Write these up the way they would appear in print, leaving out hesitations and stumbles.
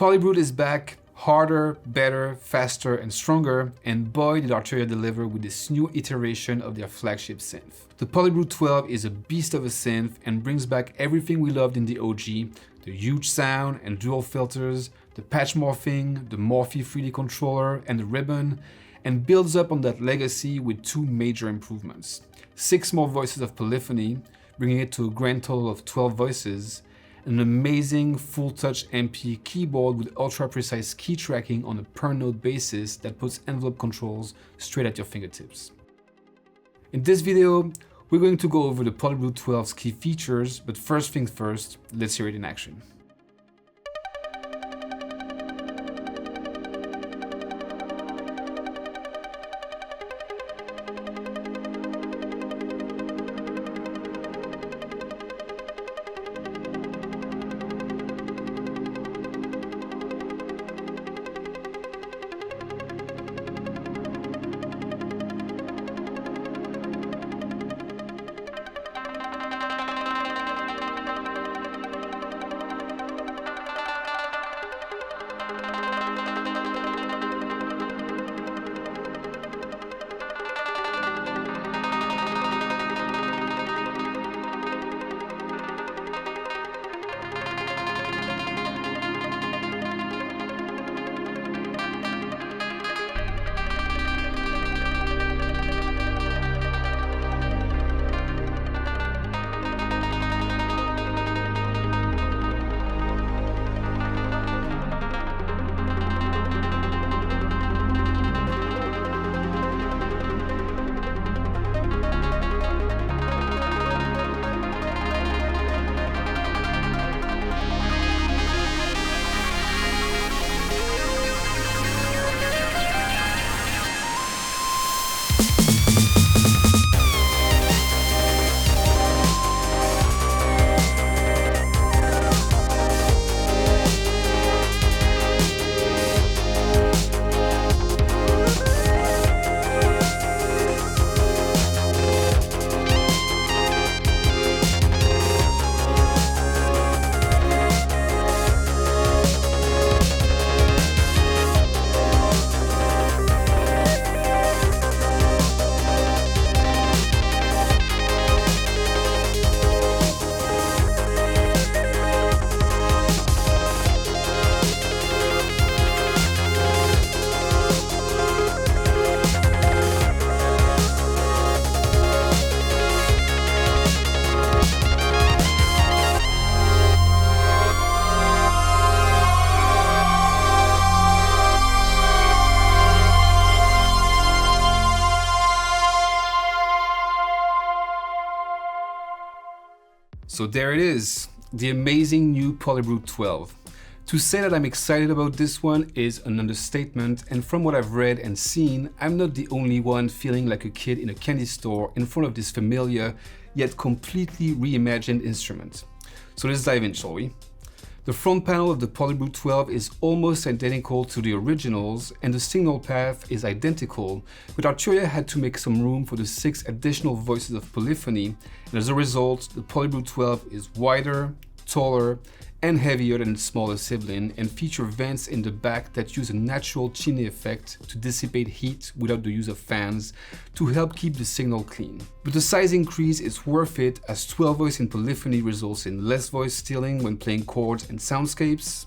PolyBrute is back, harder, better, faster, and stronger, and boy did Arturia deliver with this new iteration of their flagship synth. The PolyBrute 12 is a beast of a synth and brings back everything we loved in the OG, the huge sound and dual filters, the patch morphing, the Morphing 3D controller, and the ribbon, and builds up on that legacy with two major improvements. 6 more voices of polyphony, bringing it to a grand total of 12 voices, and an amazing FullTouch MPE Keyboard with ultra-precise key tracking on a per-note basis that puts envelope controls straight at your fingertips. In this video, we're going to go over the PolyBrute 12's key features, but first things first, let's hear it in action. So there it is, the amazing new PolyBrute 12. To say that I'm excited about this one is an understatement, and from what I've read and seen, I'm not the only one feeling like a kid in a candy store in front of this familiar yet completely reimagined instrument. So let's dive in, shall we? The front panel of the PolyBrute 12 is almost identical to the originals, and the signal path is identical, but Arturia had to make some room for the 6 additional voices of polyphony, and as a result, the PolyBrute 12 is wider, taller, and heavier than its smaller sibling, and feature vents in the back that use a natural chimney effect to dissipate heat without the use of fans to help keep the signal clean. But the size increase is worth it, as 12 voice in polyphony results in less voice stealing when playing chords and soundscapes,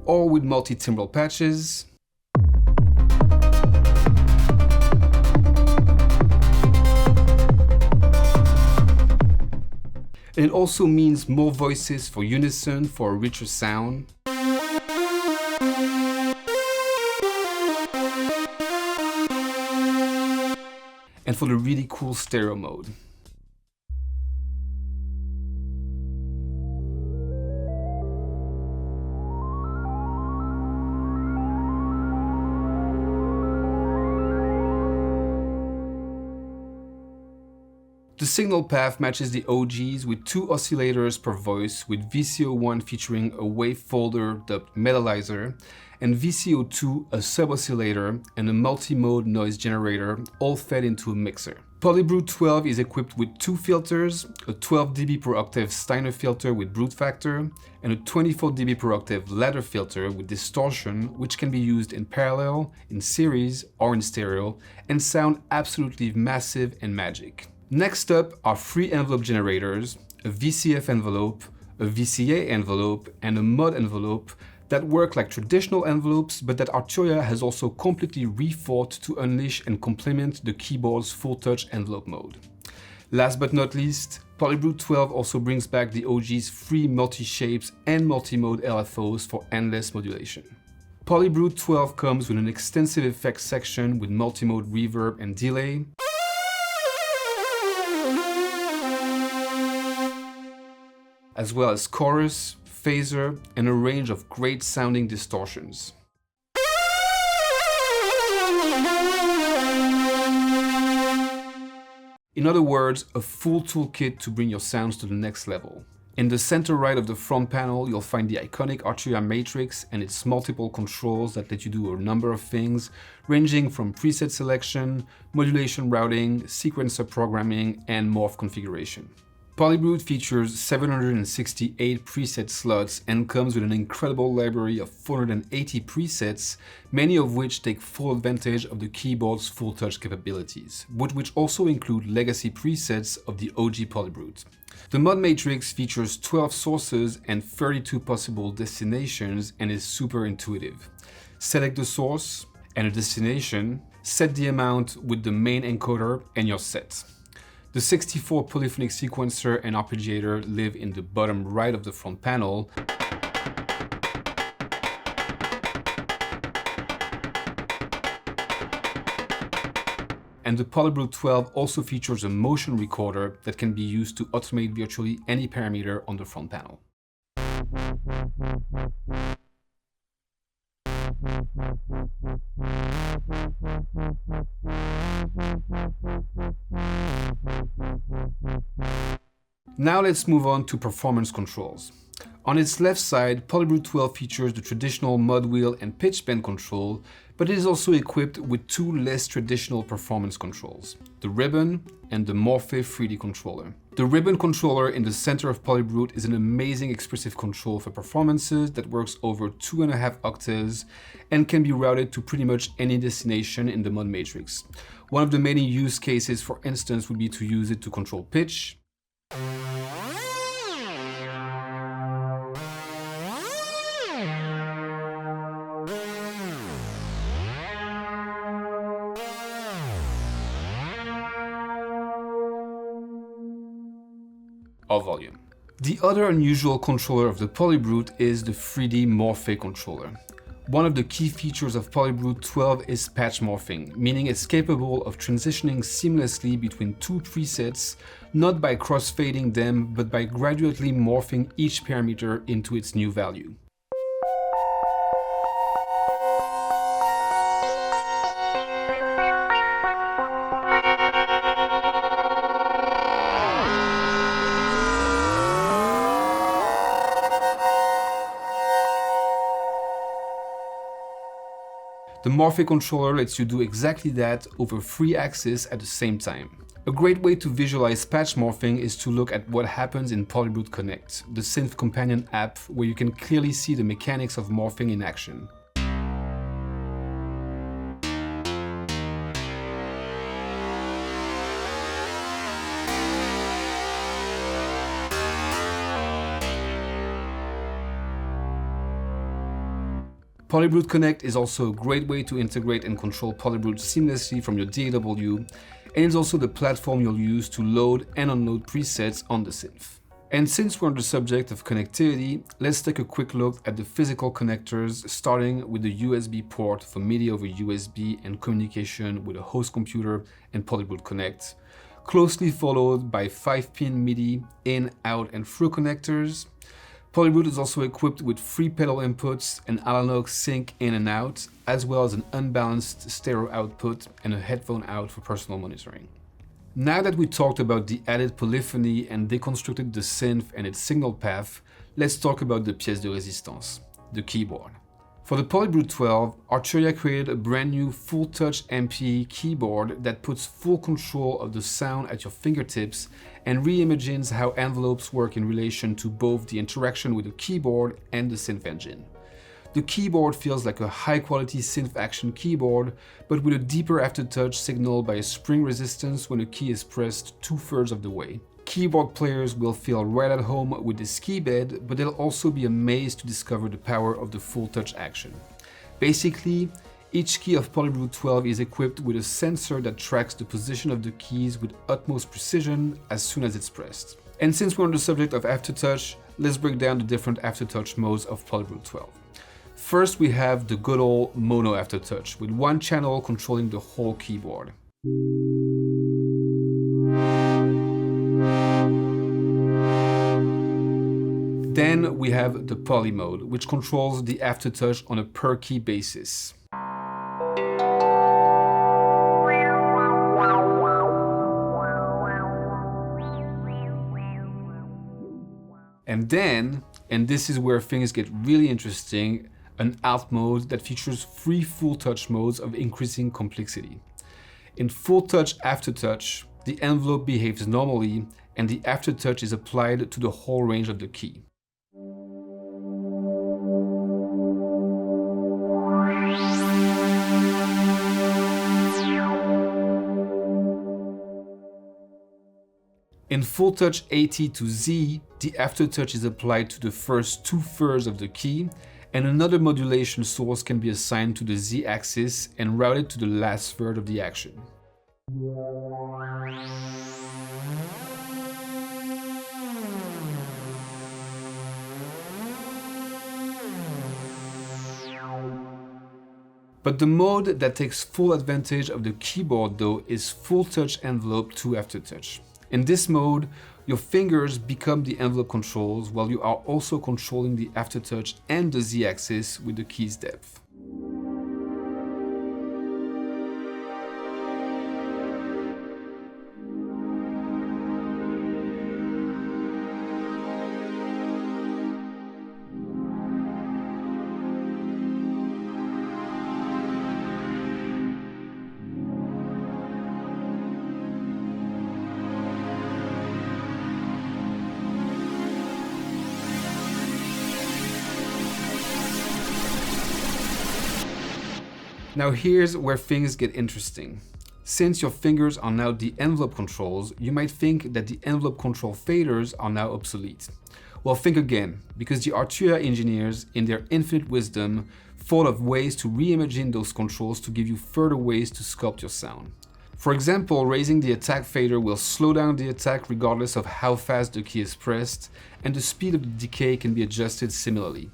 or with multi-timbral patches, and it also means more voices for unison for a richer sound. And for the really cool stereo mode. The signal path matches the OGs with 2 oscillators per voice, with VCO1 featuring a wave folder dubbed Metalizer, and VCO2 a sub-oscillator and a multi-mode noise generator, all fed into a mixer. PolyBrute 12 is equipped with 2 filters, a 12 dB per octave Steiner filter with brute factor, and a 24 dB per octave ladder filter with distortion, which can be used in parallel, in series, or in stereo, and sound absolutely massive and magic. Next up are 3 envelope generators, a VCF envelope, a VCA envelope, and a mod envelope that work like traditional envelopes, but that Arturia has also completely rethought to unleash and complement the keyboard's FullTouch envelope mode. Last but not least, PolyBrute 12 also brings back the OG's 3 multi-shapes and multi-mode LFOs for endless modulation. PolyBrute 12 comes with an extensive effects section with multi-mode reverb and delay, as well as chorus, phaser, and a range of great sounding distortions. In other words, a full toolkit to bring your sounds to the next level. In the center right of the front panel, you'll find the iconic Arturia matrix and its multiple controls that let you do a number of things, ranging from preset selection, modulation routing, sequencer programming, and morph configuration. PolyBrute features 768 preset slots and comes with an incredible library of 480 presets, many of which take full advantage of the keyboard's FullTouch capabilities, but which also include legacy presets of the OG PolyBrute. The mod matrix features 12 sources and 32 possible destinations and is super intuitive. Select the source and a destination, set the amount with the main encoder, and you're set. The 64 polyphonic sequencer and arpeggiator live in the bottom right of the front panel. And the PolyBrute 12 also features a motion recorder that can be used to automate virtually any parameter on the front panel. Now let's move on to performance controls. On its left side, PolyBrute 12 features the traditional mod wheel and pitch bend control, but it is also equipped with 2 less traditional performance controls, the ribbon and the Morphing 3D controller. The ribbon controller in the center of PolyBrute is an amazing expressive control for performances that works over 2.5 octaves and can be routed to pretty much any destination in the mod matrix. One of the many use cases, for instance, would be to use it to control pitch, or volume. The other unusual controller of the PolyBrute is the 3D Morphing controller. One of the key features of PolyBrute 12 is patch morphing, meaning it's capable of transitioning seamlessly between 2 presets, not by crossfading them, but by gradually morphing each parameter into its new value. The Morphing controller lets you do exactly that over 3 axes at the same time. A great way to visualize patch morphing is to look at what happens in PolyBrute Connect, the Synth companion app where you can clearly see the mechanics of morphing in action. PolyBrute Connect is also a great way to integrate and control PolyBrute seamlessly from your DAW, and it's also the platform you'll use to load and unload presets on the synth. And since we're on the subject of connectivity, let's take a quick look at the physical connectors, starting with the USB port for MIDI over USB and communication with a host computer and PolyBrute Connect, closely followed by 5-pin MIDI in, out, and through connectors. PolyBrute is also equipped with 3 pedal inputs, an analog sync in and out, as well as an unbalanced stereo output and a headphone out for personal monitoring. Now that we talked about the added polyphony and deconstructed the synth and its signal path, let's talk about the pièce de résistance, the keyboard. For the PolyBrute 12, Arturia created a brand new FullTouch MPE Keyboard that puts full control of the sound at your fingertips and reimagines how envelopes work in relation to both the interaction with the keyboard and the synth engine. The keyboard feels like a high-quality synth action keyboard, but with a deeper aftertouch signaled by a spring resistance when a key is pressed 2/3 of the way. Keyboard players will feel right at home with this keybed, but they'll also be amazed to discover the power of the FullTouch action. Basically, each key of PolyBrute 12 is equipped with a sensor that tracks the position of the keys with utmost precision as soon as it's pressed. And since we're on the subject of aftertouch, let's break down the different aftertouch modes of PolyBrute 12. First, we have the good old mono aftertouch, with one channel controlling the whole keyboard. Then we have the poly mode, which controls the aftertouch on a per key basis. And then, and this is where things get really interesting, an alt mode that features 3 FullTouch modes of increasing complexity. In FullTouch Aftertouch, the envelope behaves normally and the aftertouch is applied to the whole range of the key. In FullTouch AT to Z, the aftertouch is applied to the first 2/3 of the key, and another modulation source can be assigned to the Z axis and routed to the last third of the action. But the mode that takes full advantage of the keyboard though is FullTouch Envelope to Aftertouch. In this mode, your fingers become the envelope controls while you are also controlling the aftertouch and the Z-axis with the key's depth. Now here's where things get interesting. Since your fingers are now the envelope controls, you might think that the envelope control faders are now obsolete. Well, think again, because the Arturia engineers, in their infinite wisdom, thought of ways to reimagine those controls to give you further ways to sculpt your sound. For example, raising the attack fader will slow down the attack regardless of how fast the key is pressed, and the speed of the decay can be adjusted similarly.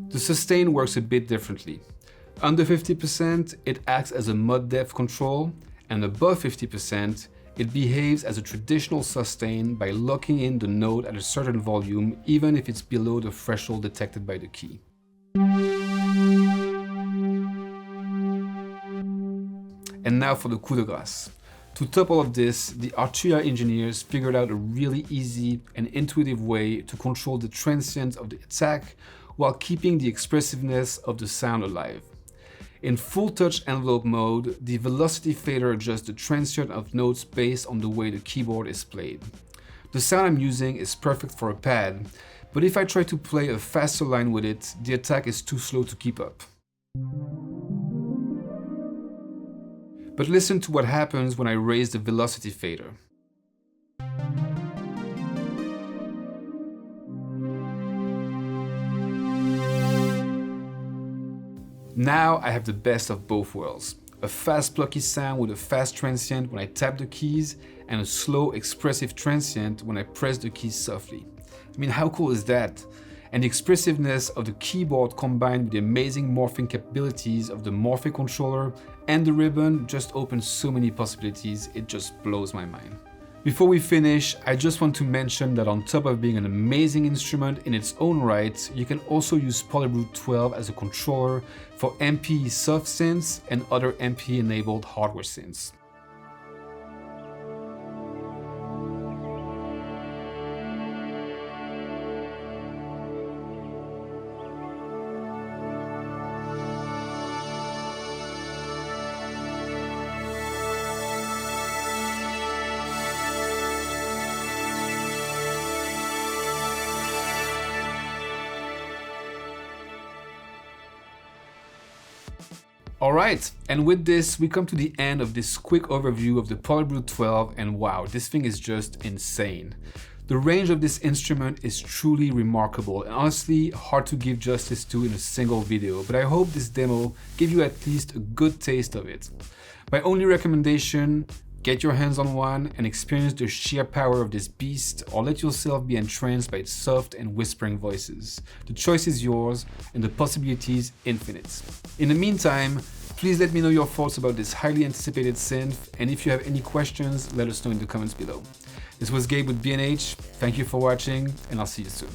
The sustain works a bit differently. Under 50%, it acts as a mod depth control, and above 50%, it behaves as a traditional sustain by locking in the note at a certain volume, even if it's below the threshold detected by the key. And now for the coup de grâce. To top all of this, the Arturia engineers figured out a really easy and intuitive way to control the transient of the attack while keeping the expressiveness of the sound alive. In FullTouch Envelope mode, the velocity fader adjusts the transient of notes based on the way the keyboard is played. The sound I'm using is perfect for a pad, but if I try to play a faster line with it, the attack is too slow to keep up. But listen to what happens when I raise the velocity fader. Now I have the best of both worlds. A fast plucky sound with a fast transient when I tap the keys, and a slow expressive transient when I press the keys softly. I mean, how cool is that? And the expressiveness of the keyboard combined with the amazing morphing capabilities of the MPE Controller and the ribbon just opens so many possibilities, it just blows my mind. Before we finish, I just want to mention that on top of being an amazing instrument in its own right, you can also use PolyBrute 12 as a controller for MPE soft synths and other MPE enabled hardware synths. Alright, and with this, we come to the end of this quick overview of the PolyBrute 12, and wow, this thing is just insane. The range of this instrument is truly remarkable and honestly hard to give justice to in a single video, but I hope this demo gave you at least a good taste of it. My only recommendation, get your hands on one and experience the sheer power of this beast, or let yourself be entranced by its soft and whispering voices. The choice is yours and the possibilities infinite. In the meantime, please let me know your thoughts about this highly anticipated synth, and if you have any questions, let us know in the comments below. This was Gabe with B&H, thank you for watching, and I'll see you soon.